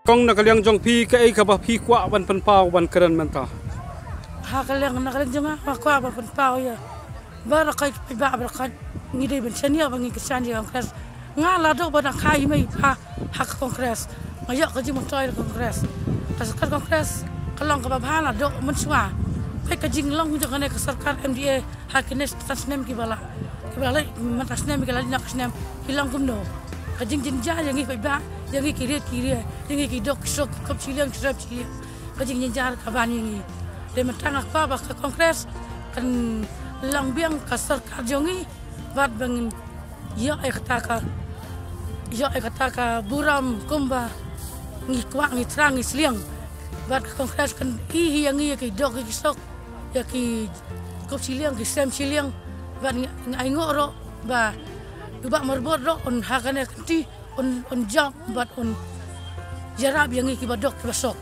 Kong nakaliang jong pi ka ay kabah pi kwa ban panpau ban keren menta. Nakaliang jonga kwa ban panpau ya. Barakai piba barakat ngide ben senia bangi kesan dia kongres. Ngala do ban kai mai pa hak kongres. Ngayak ka jing motoy kongres. Kasar kongres kalong ka babhala do mensua. Kai ka jing long jong ne kasarkar MDA hakines tasnem ki bala. Ki bala matasnem ki la nakasnem hilang kumno. Kajing jinja yang ikut ba, yang ikut kiri, yang ikut dok sok kap ciliang serap ciliang. Kajing jinja kaban ini. Dia mentang apa bah ke kongres kan langbiang kasar kajongi, buat bangin ya kata ka buram kumba ngikuak ngitrang ngisliang. Buat ke kongres kan yang ikut dok ikut sok, ya ki kap ciliang kisem ciliang, buat ngoro bah. Ubah merbot do on hakane kenti on jam buat on jarab yang iki badok besok.